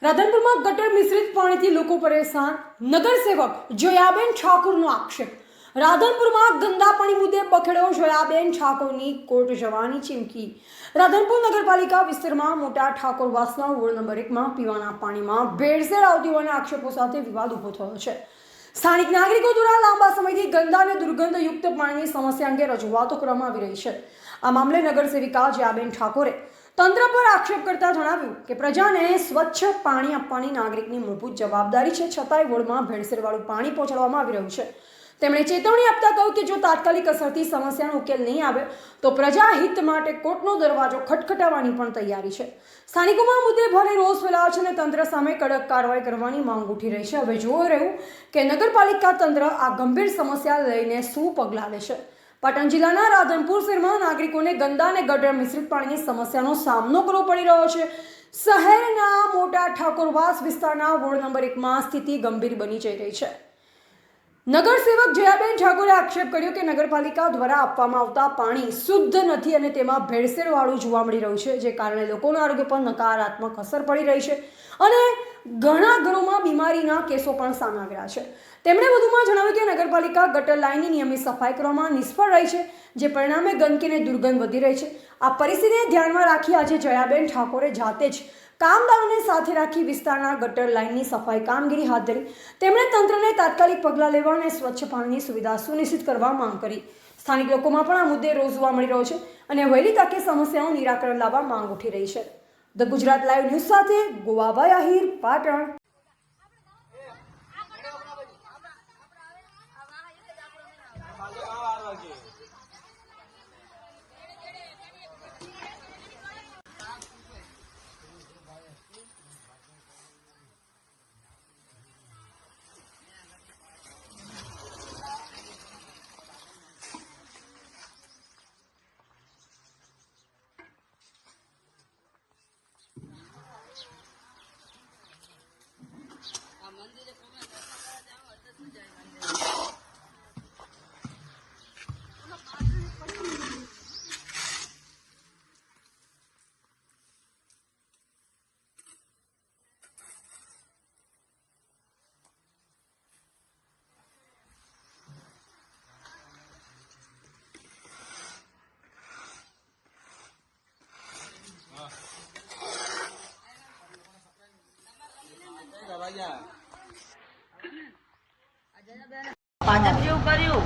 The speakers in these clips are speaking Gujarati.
રાધનપુરમાં ગટર મિશ્રિત પાણીથી લોકો પરેશાન, નગરસેવક જોયાબેન ઠાકોરનો આક્ષેપ। રાધનપુરમાં ગંદા પાણી મુદ્દે બખેડો જોયાબેન ઠાકોરની કોર્ટ જવાની ચીમકી। રાધનપુર નગરપાલિકા વિસ્તારમાં મોટા ઠાકોરવાસના વોર્ડ નંબર 1માં પીવાના પાણીમાં ભેળસેળ આવતી હોવાના આક્ષેપો સાથે વિવાદ ઊભો થયો છે। સ્થાનિક નાગરિકો દ્વારા લાંબા સમયથી ગંદા અને દુર્ગંધયુક્ત પાણીની સમસ્યા અંગે રજૂઆતો કરવામાં આવી રહી છે। આ મામલે નગરસેવિકા જોયાબેન ઠાકોરે તંત્ર પર આક્ષેપ કરતા જણાવ્યું કે પ્રજાને સ્વચ્છ પાણી આપવાની નાગરિકની મૂળભૂત જવાબદારી છે, છતાંય વોર્ડમાં ભેળસેળવાળું પાણી પહોંચાડવામાં આવી રહ્યું છે। તેમણે ચેતવણી આપતા કહ્યું કે જો તાત્કાલિક અસરથી સમસ્યાનો ઉકેલ નહીં આવે તો પ્રજા હિત માટે કોર્ટનો દરવાજો ખટખટાવવાની પણ તૈયારી છે। સ્થાનિકોમાં મુદ્દે ભારે રોષ ફેલાયો છે અને તંત્ર સામે કડક કાર્યવાહી કરવાની માંગ ઉઠી રહી છે। હવે જોઈ રહ્યું કે નગરપાલિકા તંત્ર આ ગંભીર સમસ્યા લઈને શું પગલાં લેશે। પાટણ જિલ્લાના રાધનપુર શહેરમાં નાગરિકોને ગંદા અને ગટર મિશ્રિત પાણીની સમસ્યાનો સામનો કરવો પડી રહ્યો છે। શહેરના મોટા ઠાકોરવાસ વિસ્તારના વોર્ડ નંબર 1માં સ્થિતિ ગંભીર બની જઈ રહી છે। નગરસેવક જોયાબેન ઠાકોરે આક્ષેપ કર્યો કે નગરપાલિકા દ્વારા આપવામાં આવતા પાણી શુદ્ધ નથી અને તેમાં ભેળસેળવાળું જોવા મળી રહ્યું છે, જે કારણે લોકોના આરોગ્ય પર નકારાત્મક અસર પડી રહી છે અને ઘણા ઘરોમાં બીમારીના કેસો પણ સામે આવ્યા છે। તેમણે વધુમાં જણાવ્યું કે નગરપાલિકા ગટર લાઇનની નિયમિત સફાઈ કરવામાં નિષ્ફળ રહી છે, જે પરિણામે ગંદકી અને દુર્ગંધ વધી રહી છે। આ પરિસ્થિતિને ધ્યાનમાં રાખી આજે જોયાબેન ઠાકોરે જાતે જ કામદારોને સાથે રાખી વિસ્તારના ગટર લાઇનની સફાઈ કામગીરી હાથ ધરી। તેમણે તંત્રને તાત્કાલિક પગલાં લેવા અને સ્વચ્છ પાણીની સુવિધા સુનિશ્ચિત કરવા માંગ કરી। સ્થાનિક લોકોમાં પણ આ મુદ્દે રોષ જોવા મળી રહ્યો છે અને વહેલી તકે સમસ્યાનું નિરાકરણ લાવવા માંગ ઉઠી રહી છે। ધ ગુજરાત લાઈવ ન્યૂઝ સાથે ગોવાભાઈ આહિર, પાટણ। ભાજપ જેવું કર્યું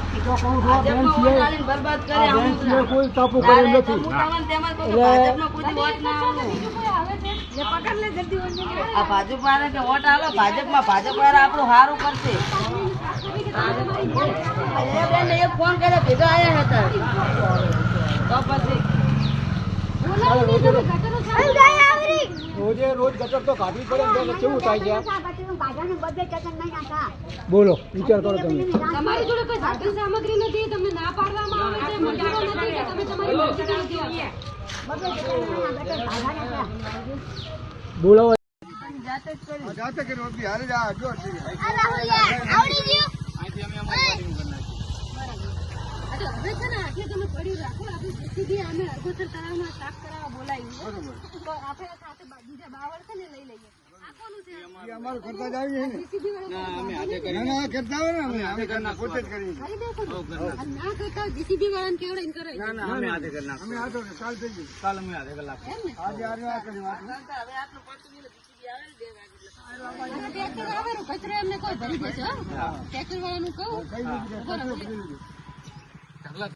બરબાદ કરે કોઈ તાપુ કર્યું નથી। ભાજપમાં કોઈ વોટ ના આ ભાજપ વાળા કે વોટ આલો ભાજપમાં, ભાજપ વાળા આપણું સારું કરશે। એક ફોન કરે ભેગા આવ્યા હતા તો પછી રોજે રોજ ગટર તો કાઢવી પડે, કેવું થાય છે? બોલો, વિચાર કરો તમે। તમારી જોડે કોઈ સાધન સામગ્રી નથી, તમને ના પાડવામાં આવે છે, મંજૂરો નથી કે તમે તમારી મરજીથી નથી આવતા। બોલાવો જાતે કર્યું હારે જા જો આવડી ગયું। હવે છે ને આટલે તમે પડ્યું રાખો, આપણે જેસીબી અમે અરગોસર તળાવમાં સાફ કરાવવા બોલાવી તો આપણે સાથે બીજા બાવળ છે ને લઈ લઈએ। આ કોનું છે? અમારું કરતા જ આવી ને જેસીબી વાળા અમે હાથે કરી ના કરતા હોય ને અમે કરના પોતે જ કરી કરી દેખો ના કરતા જેસીબી વાળાને કેવડાઈને કરે ના અમે હાથે કરી નાખ અમે હાથે કાલ થઈ ગયું કાલ અમે હાથે કરી નાખ આજે આ કરી વાત હવે આટલું પડતું નહીં જેસીબી આવે ને 2 વાગે કચરો એમને કોઈ ભરી દેશે। ટ્રેક્ટર વાળાનું કહું